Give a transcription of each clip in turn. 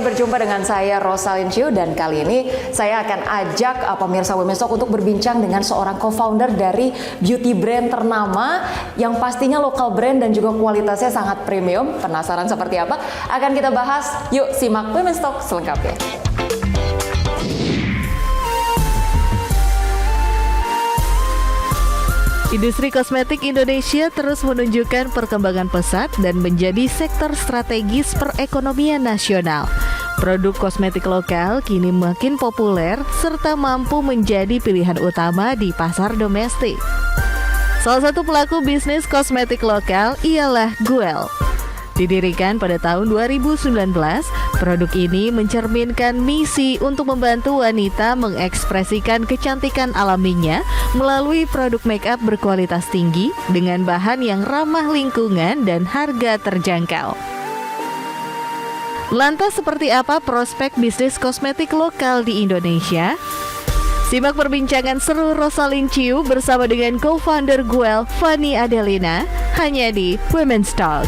berjumpa dengan saya Rosalyn Chiu dan kali ini saya akan ajak pemirsa Women's Talk untuk berbincang dengan seorang co-founder dari beauty brand ternama yang pastinya lokal brand dan juga kualitasnya sangat premium. Penasaran seperti apa? Akan kita bahas. Yuk simak Women's Talk selengkapnya. Industri kosmetik Indonesia terus menunjukkan perkembangan pesat dan menjadi sektor strategis perekonomian nasional. Produk kosmetik lokal kini makin populer serta mampu menjadi pilihan utama di pasar domestik. Salah satu pelaku bisnis kosmetik lokal ialah Guel. Didirikan pada tahun 2019, produk ini mencerminkan misi untuk membantu wanita mengekspresikan kecantikan alaminya melalui produk make up berkualitas tinggi dengan bahan yang ramah lingkungan dan harga terjangkau. Lantas seperti apa prospek bisnis kosmetik lokal di Indonesia? Simak perbincangan seru Rosalyn Chiu bersama dengan co-founder Guel, Fanny Adelina, hanya di Women's Talk.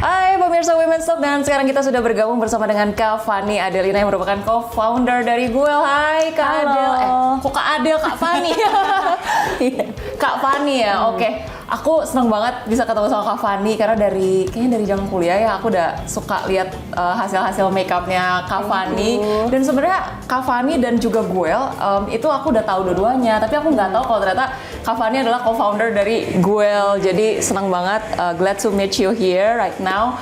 Hai pemirsa Women's Talk, dan sekarang kita sudah bergabung bersama dengan Kak Fanny Adelina yang merupakan co-founder dari Guel. Hai Kak Adel. Kok Kak Adel, Kak Fanny? Kak Fanny ya, oke. Aku senang banget bisa ketemu sama Kak Fanny karena kayaknya dari zaman kuliah ya aku udah suka lihat hasil-hasil makeupnya Kak Fanny. Dan sebenarnya Kak Fanny dan juga Guel itu aku udah tahu dua-duanya, tapi aku nggak tahu kalau ternyata Kak Fanny adalah co-founder dari Guel. Jadi senang banget, glad to meet you here right now.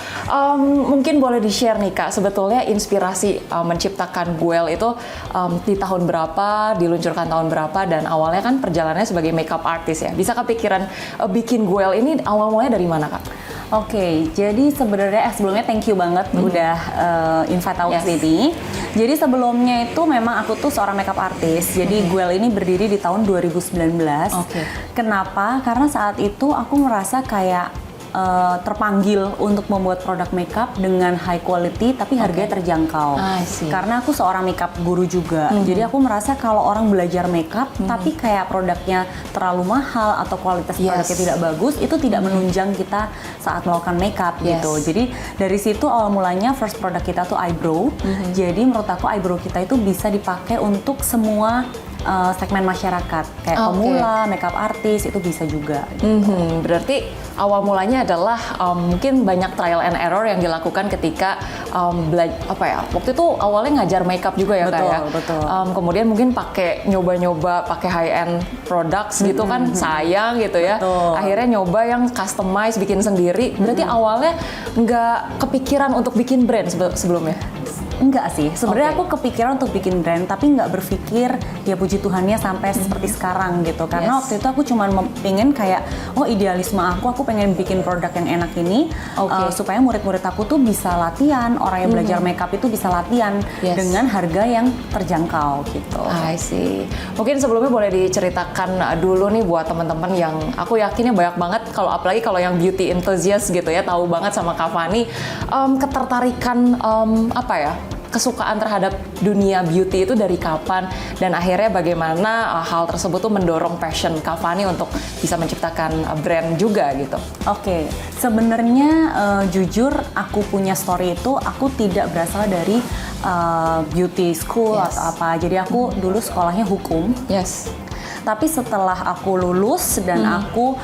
Mungkin boleh di-share nih Kak, sebetulnya inspirasi menciptakan Guel itu di tahun berapa, diluncurkan tahun berapa, dan awalnya kan perjalanannya sebagai makeup artist ya. Bisa kepikiran bikin Guel ini awal-mulanya dari mana Kak? Oke, jadi sebenarnya sebelumnya thank you banget udah invite aku ke sini. Jadi sebelumnya itu memang aku tuh seorang makeup artist. Jadi Guel ini berdiri di tahun 2019. Kenapa? Karena saat itu aku merasa kayak terpanggil untuk membuat produk makeup dengan high quality tapi harganya terjangkau. Karena aku seorang makeup guru juga. Jadi aku merasa kalau orang belajar makeup tapi kayak produknya terlalu mahal atau kualitas produknya tidak bagus, itu tidak menunjang kita saat melakukan makeup gitu. Jadi dari situ awal mulanya first produk kita tuh eyebrow. Jadi menurut aku eyebrow kita itu bisa dipakai untuk semua segmen masyarakat kayak pemula, makeup artist itu bisa juga. Berarti awal mulanya adalah mungkin banyak trial and error yang dilakukan ketika waktu itu awalnya ngajar makeup juga ya Kak ya. Betul. Kemudian mungkin pakai nyoba-nyoba pakai high end products gitu kan sayang gitu ya. Akhirnya nyoba yang customize bikin sendiri. Berarti awalnya nggak kepikiran untuk bikin brand sebelumnya? Enggak sih, sebenarnya aku kepikiran untuk bikin brand tapi nggak berpikir ya puji Tuhannya sampai seperti sekarang gitu. Karena waktu itu aku cuma pengen kayak idealisme aku pengen bikin produk yang enak ini supaya murid-murid aku tuh bisa latihan, orang yang belajar makeup itu bisa latihan dengan harga yang terjangkau gitu. I see. Mungkin sebelumnya boleh diceritakan dulu nih buat teman-teman yang aku yakinnya banyak banget apalagi kalau yang beauty enthusiast gitu ya, tahu banget sama Kak Fanny, ketertarikan kesukaan terhadap dunia beauty itu dari kapan, dan akhirnya bagaimana hal tersebut tuh mendorong passion Kak Fanny untuk bisa menciptakan brand juga gitu. Oke, sebenarnya jujur aku punya story itu aku tidak berasal dari beauty school atau apa. Jadi aku dulu sekolahnya hukum. Tapi setelah aku lulus dan aku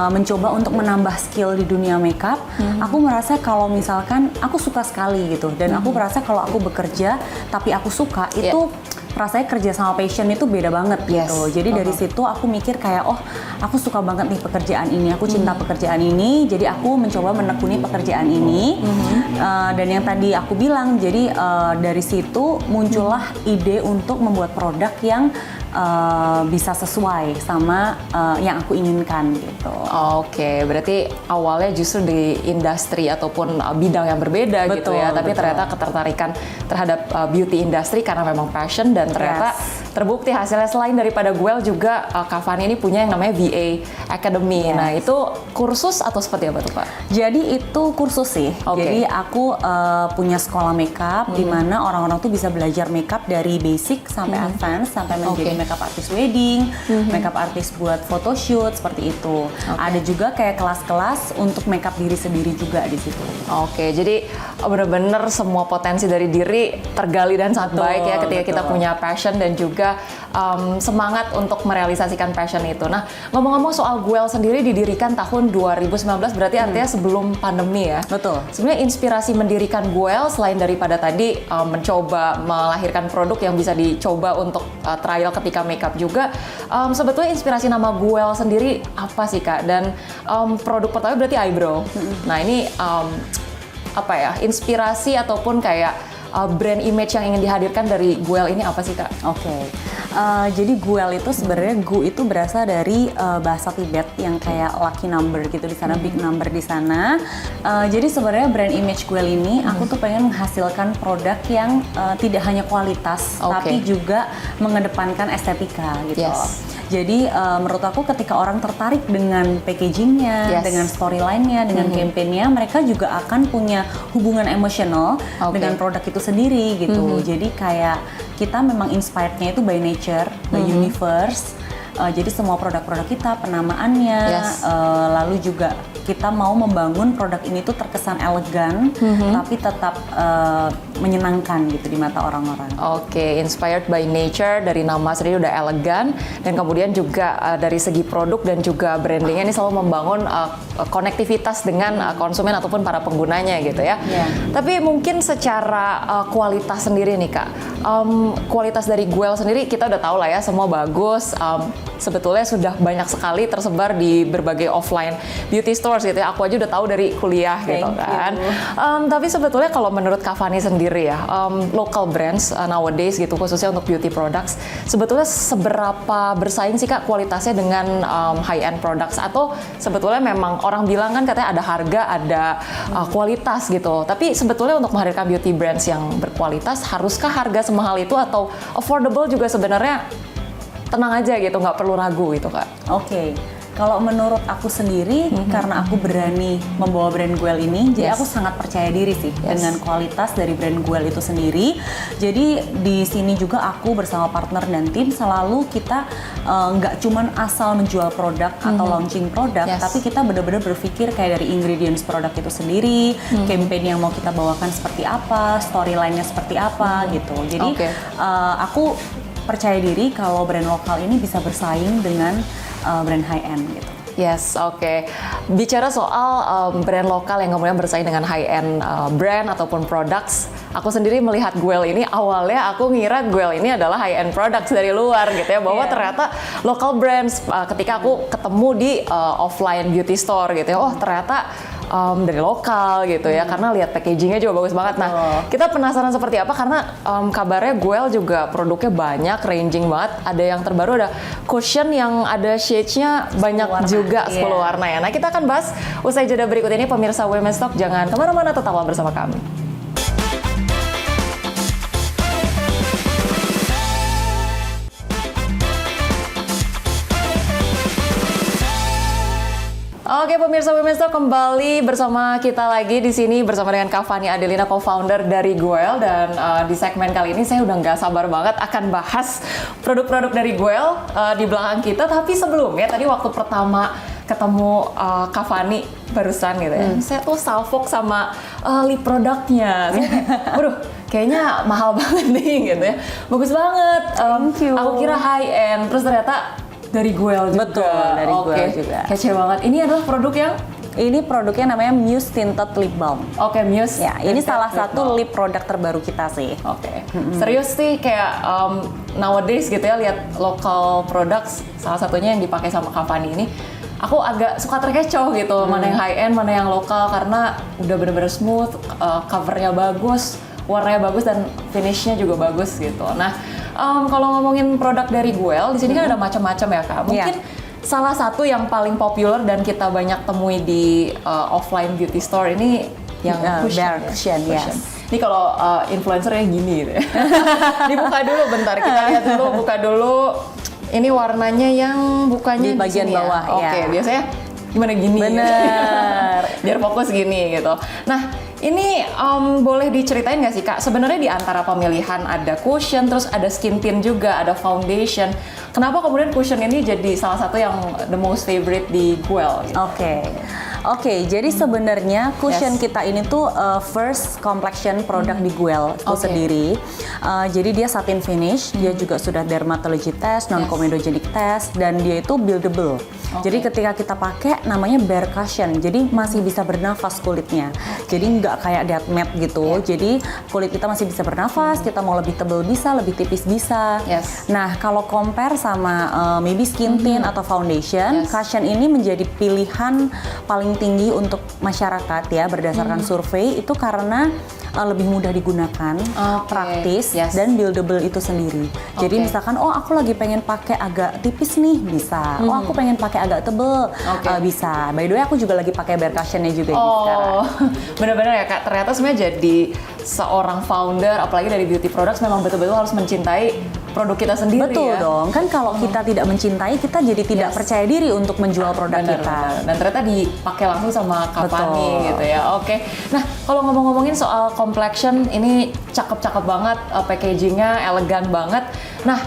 mencoba untuk menambah skill di dunia makeup, aku merasa kalau misalkan aku suka sekali gitu, dan aku merasa kalau aku bekerja tapi aku suka itu rasanya kerja sama passion itu beda banget gitu. Jadi dari situ aku mikir kayak aku suka banget nih pekerjaan ini, aku cinta pekerjaan ini, jadi aku mencoba menekuni pekerjaan ini. Dan yang tadi aku bilang, jadi dari situ muncullah ide untuk membuat produk yang bisa sesuai sama yang aku inginkan gitu. Oke, berarti awalnya justru di industri ataupun bidang yang berbeda gitu ya, tapi ternyata ketertarikan terhadap beauty industry karena memang passion, dan ternyata terbukti hasilnya. Selain daripada Guel juga Kak Fani ini punya yang namanya VA Academy. Yes. Nah itu kursus atau seperti apa tuh Pak? Jadi itu kursus sih. Jadi aku punya sekolah makeup di mana orang-orang tuh bisa belajar makeup dari basic sampai advance, sampai menjadi makeup artist wedding, makeup artist buat photoshoot seperti itu. Ada juga kayak kelas-kelas untuk makeup diri sendiri juga di situ. Oke, jadi benar-benar semua potensi dari diri tergali dan sangat baik ya ketika kita punya passion dan juga semangat untuk merealisasikan passion itu. Nah, ngomong-ngomong soal Guel sendiri didirikan tahun 2019, berarti artinya sebelum pandemi ya? Betul. Sebenarnya inspirasi mendirikan Guel selain daripada tadi mencoba melahirkan produk yang bisa dicoba untuk trial ketika makeup juga, sebetulnya inspirasi nama Guel sendiri apa sih Kak? Dan produk pertama berarti eyebrow. Nah ini apa ya, inspirasi ataupun kayak brand image yang ingin dihadirkan dari Guel ini apa sih Kak? Jadi Guel itu sebenarnya Gu itu berasal dari bahasa Tibet yang kayak lucky number gitu di sana, big number di sana. Jadi sebenarnya brand image Guel ini aku tuh pengen menghasilkan produk yang tidak hanya kualitas tapi juga mengedepankan estetika gitu. Jadi menurut aku ketika orang tertarik dengan packagingnya, dengan storyline-nya, dengan campaign-nya, mereka juga akan punya hubungan emosional dengan produk itu sendiri gitu. Jadi kayak kita memang inspired-nya itu by nature, by universe. Jadi semua produk-produk kita, penamaannya, lalu juga kita mau membangun produk ini tuh terkesan elegan, tapi tetap menyenangkan gitu di mata orang-orang. Inspired by nature, dari nama sendiri udah elegan, dan kemudian juga dari segi produk dan juga brandingnya ini selalu membangun konektivitas dengan konsumen ataupun para penggunanya gitu ya. Tapi mungkin secara kualitas sendiri nih Kak, kualitas dari Guel sendiri kita udah tahu lah ya, semua bagus. Sebetulnya sudah banyak sekali tersebar di berbagai offline beauty stores gitu ya. Aku aja udah tahu dari kuliah gitu kan. Tapi sebetulnya kalau menurut Kak Fani sendiri ya, local brands nowadays gitu khususnya untuk beauty products, sebetulnya seberapa bersaing sih Kak kualitasnya dengan high end products, atau sebetulnya memang orang bilang kan katanya ada harga, ada kualitas gitu. Tapi sebetulnya untuk menghadirkan beauty brands yang berkualitas, haruskah harga semahal itu, atau affordable juga sebenarnya tenang aja gitu, nggak perlu ragu gitu Kak? Kalau menurut aku sendiri, karena aku berani membawa brand Guel ini, jadi aku sangat percaya diri sih dengan kualitas dari brand Guel itu sendiri. Jadi di sini juga aku bersama partner dan tim selalu kita nggak cuman asal menjual produk atau launching produk, tapi kita benar-benar berpikir kayak dari ingredients produk itu sendiri, campaign yang mau kita bawakan seperti apa, storyline-nya seperti apa gitu. Jadi aku percaya diri kalau brand lokal ini bisa bersaing dengan brand high end gitu. Bicara soal brand lokal yang kemudian bersaing dengan high end brand ataupun products, aku sendiri melihat Guel ini awalnya aku ngira Guel ini adalah high end products dari luar gitu ya, bahwa ternyata local brands. Ketika aku ketemu di offline beauty store gitu ya, ternyata dari lokal gitu ya, karena lihat packagingnya juga bagus banget. Nah, kita penasaran seperti apa karena kabarnya Guel juga produknya banyak, ranging banget. Ada yang terbaru, ada cushion yang ada shades-nya banyak juga, 10 warna ya. Nah, kita akan bahas usai jeda berikut ini. Pemirsa Women's Talk, jangan kemana-mana, tetaplah bersama kami. Pemirsa Women's Talk kembali bersama kita lagi di sini bersama dengan Kak Fani Adelina, co-founder dari Guel, dan di segmen kali ini saya udah nggak sabar banget akan bahas produk-produk dari Guel di belakang kita. Tapi sebelumnya tadi waktu pertama ketemu Kak Fani barusan gitu ya, saya tuh salfok sama lip produknya. Waduh, kayaknya mahal banget nih gitu ya, bagus banget. Aku kira high end, terus ternyata dari Guel juga. Betul, dari Guel juga. Kece banget. Ini adalah produk yang? Ini produknya namanya Muse Tinted Lip Balm. Muse. Ya, ini salah satu lip produk terbaru kita sih. Serius sih, kayak nowadays gitu ya, lihat local products, salah satunya yang dipakai sama Kak Fani ini, aku agak suka terkecoh gitu, mana yang high end, mana yang lokal, karena udah bener-bener smooth, covernya bagus, warnanya bagus, dan finishnya juga bagus gitu. Nah, kalau ngomongin produk dari Guel, di sini kan ada macam-macam ya Kak. Mungkin salah satu yang paling populer dan kita banyak temui di offline beauty store ini yang cushion. Ini kalau influencernya gini gitu ya. Dibuka dulu bentar, kita lihat dulu, buka dulu. Ini warnanya yang bukanya di bagian sini bawah ya. Oke, biasanya gimana gini? Bener. Biar fokus gini gitu. Nah, ini boleh diceritain nggak sih Kak? Sebenarnya di antara pemilihan ada cushion, terus ada skin tint juga, ada foundation. Kenapa kemudian cushion ini jadi salah satu yang the most favorite di Guel? Gitu? Oke, jadi sebenarnya cushion kita ini tuh first complexion produk di Guel itu sendiri. Jadi dia satin finish, dia juga sudah dermatology test, non-comedogenic test, dan dia itu buildable. Jadi ketika kita pakai namanya bare cushion, jadi masih bisa bernafas kulitnya. Jadi nggak kayak dead matte gitu. Jadi kulit kita masih bisa bernafas, kita mau lebih tebal bisa, lebih tipis bisa. Nah kalau compare sama maybe skin tint atau foundation, cushion ini menjadi pilihan paling tinggi untuk masyarakat ya berdasarkan survei itu karena lebih mudah digunakan, praktis dan buildable itu sendiri. Jadi misalkan aku lagi pengen pakai agak tipis nih bisa. Aku pengen pakai agak tebel bisa. By the way aku juga lagi pakai bare cushionnya juga sekarang. Bener-bener ya Kak, ternyata sebenarnya jadi seorang founder apalagi dari beauty products memang betul-betul harus mencintai produk kita sendiri. Betul dong, kan kalau kita tidak mencintai kita jadi tidak percaya diri untuk menjual produk kita. Dan ternyata dipakai langsung sama Kak Fani gitu ya. Oke. Nah kalau ngomong-ngomongin soal complexion ini cakep-cakep banget, packagingnya elegan banget. Nah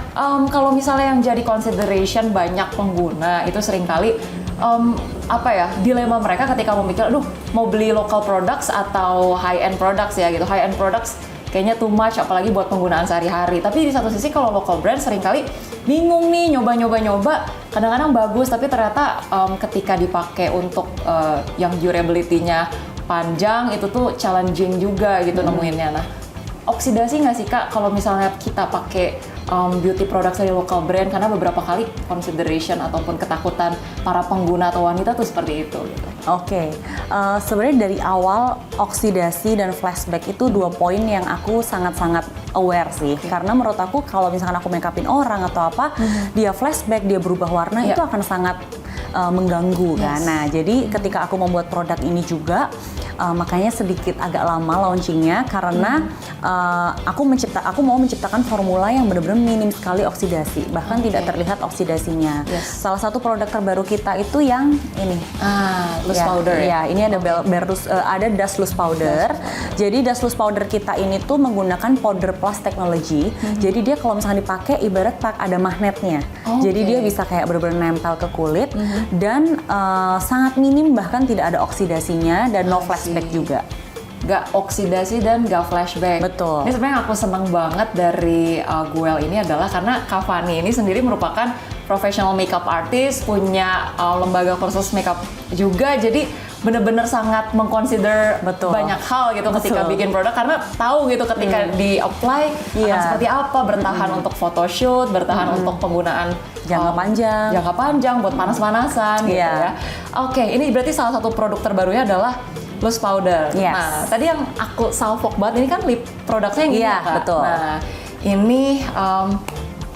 kalau misalnya yang jadi consideration banyak pengguna itu seringkali dilema mereka ketika mau mikir, mau beli local products atau high end products ya gitu. High end products kayaknya too much apalagi buat penggunaan sehari-hari. Tapi di satu sisi kalau local brand seringkali bingung nih nyoba-nyoba kadang-kadang bagus tapi ternyata ketika dipakai untuk yang durability-nya panjang itu tuh challenging juga gitu nemuinnya. Nah, oksidasi nggak sih Kak kalau misalnya kita pakai beauty products dari local brand karena beberapa kali consideration ataupun ketakutan para pengguna atau wanita tuh seperti itu gitu. Sebenarnya dari awal oksidasi dan flashback itu dua poin yang aku sangat-sangat aware sih. Karena menurut aku kalau misalkan aku make upin orang atau apa, dia flashback, dia berubah warna itu akan sangat mengganggu kan. Nah, jadi ketika aku membuat produk ini juga makanya sedikit agak lama launchingnya karena aku mau menciptakan formula yang benar-benar minim sekali oksidasi, bahkan tidak terlihat oksidasinya. Salah satu produk terbaru kita itu yang ini. Loose powder. Ya, ini ada ada dust loose powder. Jadi dust loose powder kita ini tuh menggunakan powder plus technology. Jadi dia kalau misalnya dipakai ibarat ada magnetnya. Jadi dia bisa kayak benar-benar nempel ke kulit dan sangat minim bahkan tidak ada oksidasinya dan no flashback juga. Gak oksidasi dan gak flashback. Betul. Ini sebenarnya aku senang banget dari Guel ini adalah karena Kak Fani ini sendiri merupakan professional makeup artist, punya lembaga kursus makeup juga, jadi benar-benar sangat mengconsider banyak hal gitu ketika bikin produk karena tahu gitu ketika di-apply akan seperti apa, bertahan untuk photoshoot, bertahan untuk penggunaan jangka panjang buat panas-panasan gitu ya. Oke, ini berarti salah satu produk terbarunya adalah loose powder. Nah, tadi yang aku salfok banget ini kan lip produknya yang ini Kak. Betul. Nah, ini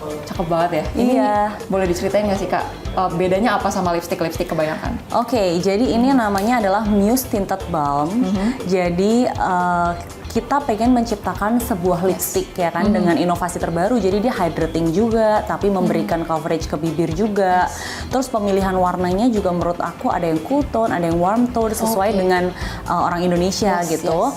cakep banget ya. Ini boleh diceritain nggak sih Kak? Bedanya apa sama lipstick kebanyakan? Jadi ini namanya adalah Muse Tinted Balm. Jadi kita pengen menciptakan sebuah lipstick ya kan dengan inovasi terbaru. Jadi dia hydrating juga, tapi memberikan coverage ke bibir juga. Terus pemilihan warnanya juga menurut aku ada yang cool tone, ada yang warm tone sesuai dengan orang Indonesia gitu.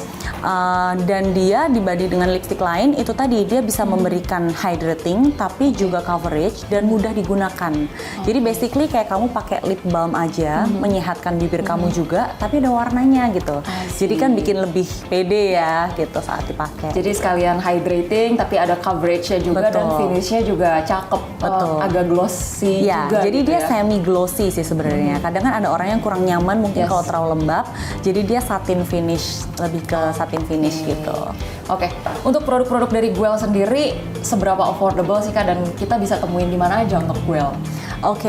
Dan dia dibanding dengan lipstick lain itu tadi dia bisa memberikan hydrating tapi juga coverage dan mudah digunakan. Jadi basically kayak kamu pakai lip balm aja, menyehatkan bibir kamu juga, tapi ada warnanya gitu. Jadi kan bikin lebih pede ya gitu saat dipakai. Jadi sekalian hydrating tapi ada coverage-nya juga dan finish-nya juga cakep. Agak glossy juga. Jadi gitu dia semi glossy sih sebenarnya. Kadang kan ada orang yang kurang nyaman mungkin kalau terlalu lembab. Jadi dia satin finish, lebih ke satin finish gitu. Oke. Untuk produk-produk dari Guel sendiri seberapa affordable sih Kak dan kita bisa temuin di mana aja untuk Guel?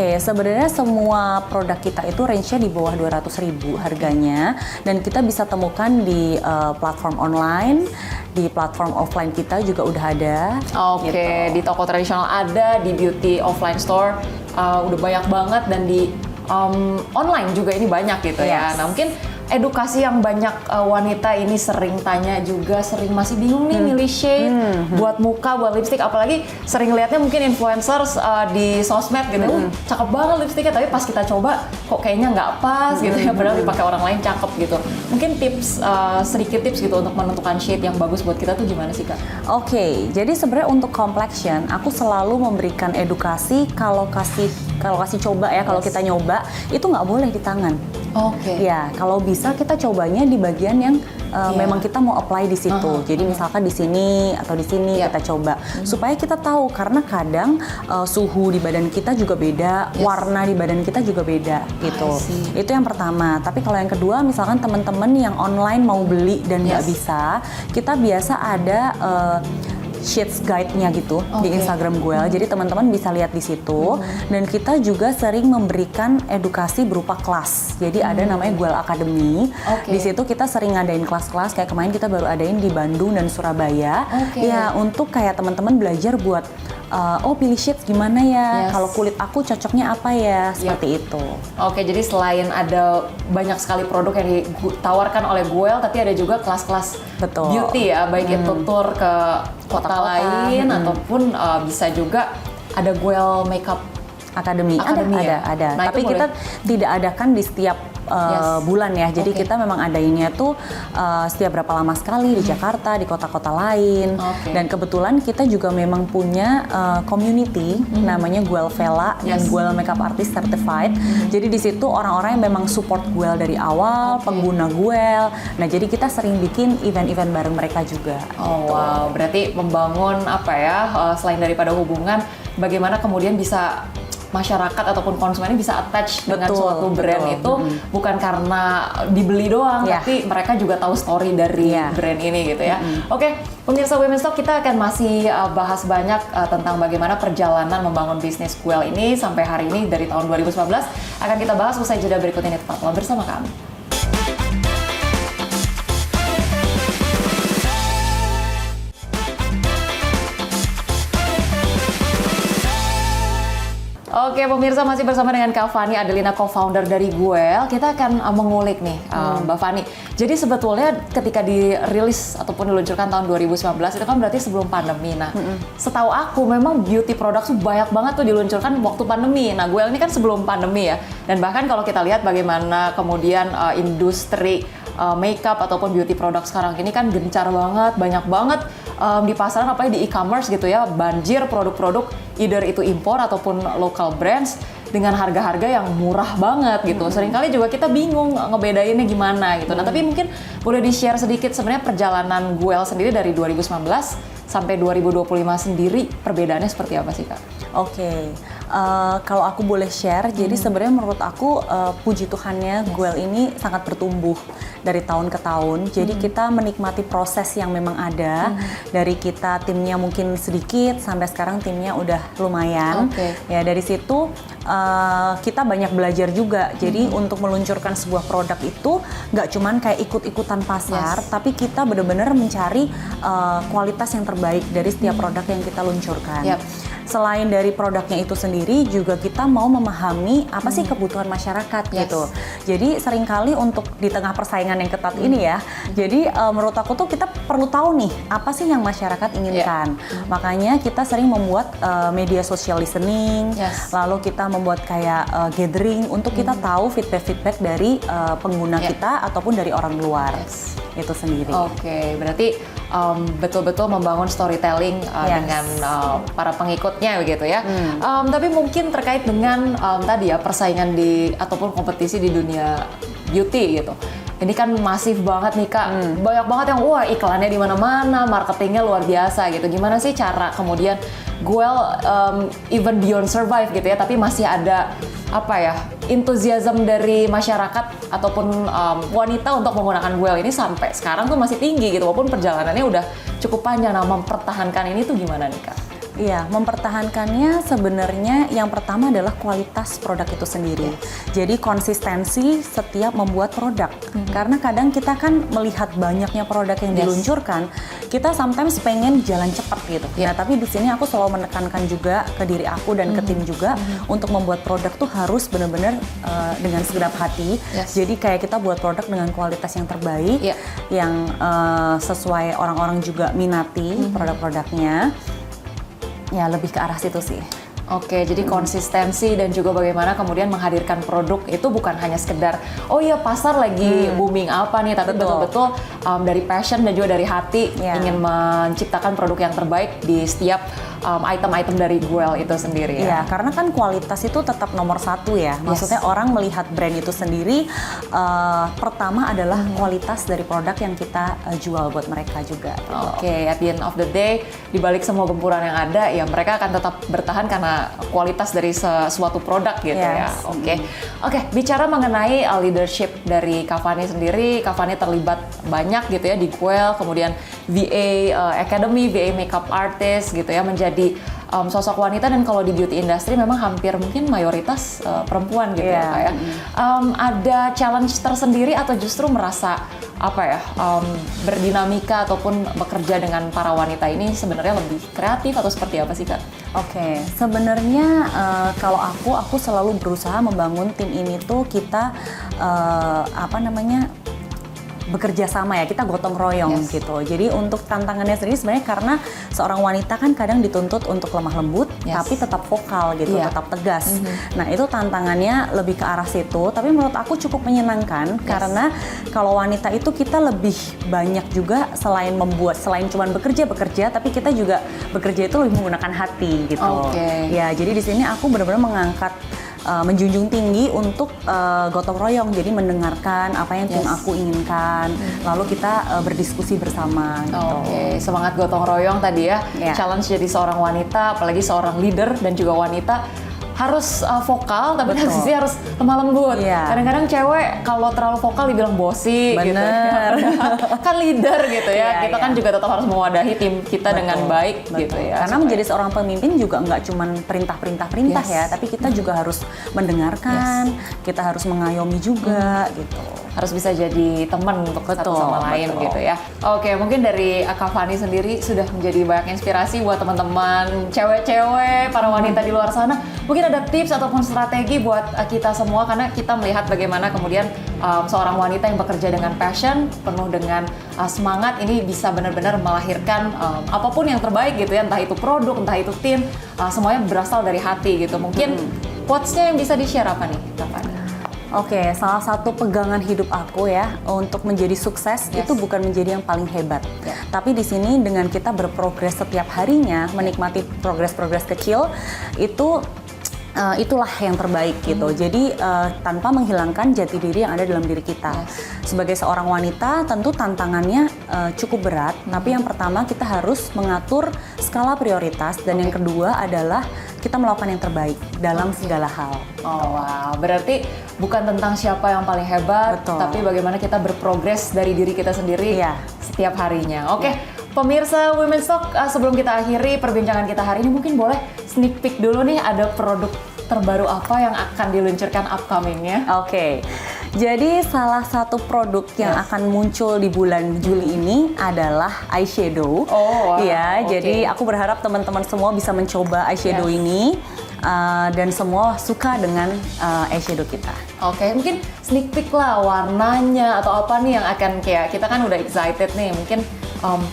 Sebenarnya semua produk kita itu range-nya di bawah 200.000 harganya dan kita bisa temukan di platform online, di platform offline kita juga udah ada. Gitu. Di toko tradisional ada, di beauty offline store udah banyak banget dan di online juga ini banyak gitu ya. Nah mungkin edukasi yang banyak wanita ini sering tanya juga, sering masih bingung nih milih shade buat muka, buat lipstick, apalagi sering lihatnya mungkin influencers di sosmed gitu, cakep banget lipstiknya, tapi pas kita coba kok kayaknya nggak pas gitu ya, padahal dipakai orang lain cakep gitu. Mungkin tips, sedikit tips gitu untuk menentukan shade yang bagus buat kita tuh gimana sih Kak? Oke, jadi sebenarnya untuk complexion aku selalu memberikan edukasi kalau kasih coba ya, kalau kita nyoba itu nggak boleh di tangan. Ya, kalau bisa kita cobanya di bagian yang memang kita mau apply di situ. Jadi misalkan di sini atau di sini kita coba supaya kita tahu, karena kadang suhu di badan kita juga beda, warna di badan kita juga beda gitu. Itu yang pertama. Tapi kalau yang kedua, misalkan teman-teman yang online mau beli dan nggak bisa, kita biasa ada shades guide-nya gitu di Instagram Guel. Jadi teman-teman bisa lihat di situ. Dan kita juga sering memberikan edukasi berupa kelas. Jadi ada namanya Guel Academy. Di situ kita sering ngadain kelas-kelas, kayak kemarin kita baru adain di Bandung dan Surabaya. Ya, untuk kayak teman-teman belajar buat pilih shades gimana ya, kalau kulit aku cocoknya apa ya, seperti itu. Jadi selain ada banyak sekali produk yang ditawarkan oleh Guel, tapi ada juga kelas-kelas beauty ya, baik itu tour ke kota lain ataupun bisa juga ada Guel Makeup Academy. Ada. Nah, tapi kita tidak adakan di setiap bulan ya. Jadi kita memang adainnya tuh setiap berapa lama sekali di Jakarta, di kota-kota lain. Dan kebetulan kita juga memang punya community namanya Guel Vela dan Guel Makeup Artist Certified. Jadi di situ orang-orang yang memang support Guel dari awal, pengguna Guel. Nah, jadi kita sering bikin event-event bareng mereka juga. Wow, berarti membangun selain daripada hubungan, bagaimana kemudian bisa masyarakat ataupun konsumennya bisa attach dengan suatu brand itu bukan karena dibeli doang, tapi mereka juga tahu story dari brand ini gitu ya. Pemirsa Women's Talk, kita akan masih bahas banyak tentang bagaimana perjalanan membangun bisnis Guel ini sampai hari ini dari tahun 2019. Akan kita bahas usai jeda berikut ini, tetaplah bersama kami. Oke, pemirsa, masih bersama dengan Kak Fani Adelina, co-founder dari Guel. Kita akan mengulik nih, Mbak Fani. Jadi sebetulnya ketika dirilis ataupun diluncurkan tahun 2019 itu kan berarti sebelum pandemi. Nah, setahu aku memang beauty product tuh banyak banget tuh diluncurkan waktu pandemi. Nah, Guel ini kan sebelum pandemi ya. Dan bahkan kalau kita lihat bagaimana kemudian industri makeup ataupun beauty product sekarang ini kan gencar banget, banyak banget di pasaran, apalagi di e-commerce gitu ya, banjir produk-produk either itu impor ataupun local brands dengan harga-harga yang murah banget gitu. Seringkali juga kita bingung ngebedainnya gimana gitu. Nah, tapi mungkin boleh di-share sedikit sebenarnya perjalanan Guel sendiri dari 2019 sampai 2025 sendiri, perbedaannya seperti apa sih Kak? Kalau aku boleh share, jadi sebenarnya menurut aku puji Tuhannya Guel ini sangat bertumbuh dari tahun ke tahun. Jadi kita menikmati proses yang memang ada. Dari kita timnya mungkin sedikit sampai sekarang timnya udah lumayan. Ya, dari situ kita banyak belajar juga. Jadi untuk meluncurkan sebuah produk itu nggak cuman kayak ikut-ikutan pasar, tapi kita benar-benar mencari kualitas yang terbaik dari setiap produk yang kita luncurkan. Selain dari produknya itu sendiri, juga kita mau memahami apa sih kebutuhan masyarakat gitu. Jadi seringkali untuk di tengah persaingan yang ketat ini ya, jadi menurut aku tuh kita perlu tahu nih apa sih yang masyarakat inginkan. Makanya kita sering membuat media social listening, lalu kita membuat kayak gathering untuk kita tahu feedback dari pengguna kita ataupun dari orang luar. Itu sendiri. Berarti betul-betul membangun storytelling dengan para pengikutnya begitu ya. Tapi mungkin terkait dengan tadi ya persaingan ataupun kompetisi di dunia beauty gitu. Ini kan masif banget nih Kak, banyak banget yang iklannya di mana-mana, marketingnya luar biasa gitu. Gimana sih cara kemudian Guel even beyond survive gitu ya, tapi masih ada enthusiasm dari masyarakat ataupun wanita untuk menggunakan Guel ini sampai sekarang tuh masih tinggi gitu, walaupun perjalanannya udah cukup panjang. Nah, mempertahankan ini tuh gimana nih Kak? Iya, mempertahankannya sebenarnya yang pertama adalah kualitas produk itu sendiri. Jadi konsistensi setiap membuat produk. Karena kadang kita kan melihat banyaknya produk yang diluncurkan, kita sometimes pengen jalan cepat gitu. Nah, tapi di sini aku selalu menekankan juga ke diri aku dan ke tim juga untuk membuat produk tuh harus benar-benar dengan segenap hati. Jadi kayak kita buat produk dengan kualitas yang terbaik, yang sesuai orang-orang juga minati produk-produknya. Ya, lebih ke arah situ sih. Oke, jadi konsistensi dan juga bagaimana kemudian menghadirkan produk itu bukan hanya sekedar oh iya pasar lagi booming apa nih, tapi betul-betul dari passion dan juga dari hati ingin menciptakan produk yang terbaik di setiap item-item dari Guel itu sendiri. Iya, karena kan kualitas itu tetap nomor satu ya. Maksudnya orang melihat brand itu sendiri pertama adalah kualitas dari produk yang kita jual buat mereka juga. Oke, at the end of the day, di balik semua gempuran yang ada, ya mereka akan tetap bertahan karena kualitas dari suatu produk gitu ya. Oke, bicara mengenai leadership dari Kak Fani sendiri, Kak Fani terlibat banyak gitu ya di Guel, kemudian VA Academy, VA Makeup Artist gitu ya, menjadi sosok wanita, dan kalau di beauty industry memang hampir mungkin mayoritas perempuan gitu ya Kak ya. Ada challenge tersendiri atau justru merasa berdinamika ataupun bekerja dengan para wanita ini sebenarnya lebih kreatif atau seperti apa sih Kak? Oke, sebenarnya kalau aku selalu berusaha membangun tim ini tuh kita bekerja sama ya, kita gotong royong gitu. Jadi untuk tantangannya sendiri sebenarnya karena seorang wanita kan kadang dituntut untuk lemah lembut, tapi tetap vokal gitu, tetap tegas. Nah itu tantangannya lebih ke arah situ, tapi menurut aku cukup menyenangkan karena kalau wanita itu kita lebih banyak juga selain cuma bekerja, tapi kita juga bekerja itu lebih menggunakan hati gitu. Ya, jadi di sini aku benar-benar mengangkat menjunjung tinggi untuk gotong royong, jadi mendengarkan apa yang tim aku inginkan, lalu kita berdiskusi bersama gitu. Semangat gotong royong tadi ya, challenge jadi seorang wanita, apalagi seorang leader dan juga wanita harus vokal, tapi di sisi harus lemah lembut. Kadang-kadang cewek kalau terlalu vokal dibilang bosi gitu. Kan leader gitu ya. Kita kan juga tetap harus mewadahi tim kita dengan baik gitu ya. Karena menjadi seorang pemimpin juga nggak cuma perintah ya, tapi kita juga harus mendengarkan, kita harus mengayomi juga gitu. Harus bisa jadi teman untuk satu sama lain gitu ya. Oke, mungkin dari Kak Fani sendiri sudah menjadi banyak inspirasi buat teman-teman cewek-cewek, para wanita di luar sana. Mungkin ada tips ataupun strategi buat kita semua, karena kita melihat bagaimana kemudian seorang wanita yang bekerja dengan passion, penuh dengan semangat, ini bisa benar-benar melahirkan apapun yang terbaik gitu ya, entah itu produk, entah itu tim, semuanya berasal dari hati gitu. Mungkin quotes-nya yang bisa di-share apa nih, Kak Fani? Oke, salah satu pegangan hidup aku ya untuk menjadi sukses itu bukan menjadi yang paling hebat, tapi di sini dengan kita berprogres setiap harinya, menikmati progres-progres kecil itu itulah yang terbaik gitu. Jadi tanpa menghilangkan jati diri yang ada dalam diri kita. Sebagai seorang wanita tentu tantangannya cukup berat, tapi yang pertama kita harus mengatur skala prioritas, dan yang kedua adalah kita melakukan yang terbaik dalam segala hal. Wow, berarti bukan tentang siapa yang paling hebat, tapi bagaimana kita berprogres dari diri kita sendiri setiap harinya. Pemirsa Women's Talk, sebelum kita akhiri perbincangan kita hari ini, mungkin boleh sneak peek dulu nih, ada produk terbaru apa yang akan diluncurkan upcoming-nya? Jadi salah satu produk yang akan muncul di bulan Juli ini adalah eyeshadow. Jadi aku berharap teman-teman semua bisa mencoba eyeshadow ini. Dan semua suka dengan eyeshadow kita. Mungkin sneak peek lah warnanya atau apa nih yang akan kayak kita kan udah excited nih, mungkin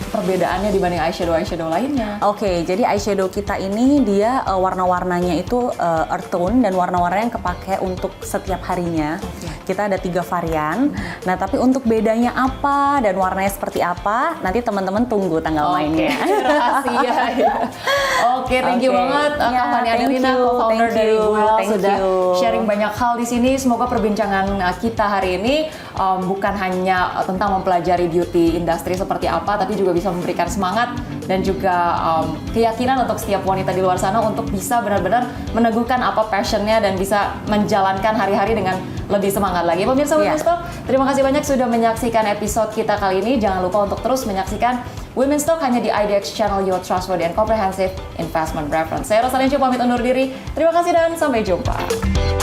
perbedaannya dibanding eyeshadow lainnya. Jadi eyeshadow kita ini dia warna-warnanya itu earth tone, dan warna-warna yang kepake untuk setiap harinya. Kita ada 3 varian. Nah, tapi untuk bedanya apa dan warnanya seperti apa, nanti teman-teman tunggu tanggal mainnya. Rahasia ya. Thank you banget Kak Fani Adelina, co-founder dari Guel, sudah sharing banyak hal di sini. Semoga perbincangan kita hari ini bukan hanya tentang mempelajari beauty industry seperti apa, tapi juga bisa memberikan semangat dan juga keyakinan untuk setiap wanita di luar sana untuk bisa benar-benar meneguhkan apa passionnya dan bisa menjalankan hari-hari dengan lebih semangat lagi. Pemirsa Women's Talk, terima kasih banyak sudah menyaksikan episode kita kali ini. Jangan lupa untuk terus menyaksikan Women's Talk hanya di IDX Channel, your trustworthy and comprehensive investment reference. Saya Rosalinda pamit undur diri. Terima kasih dan sampai jumpa.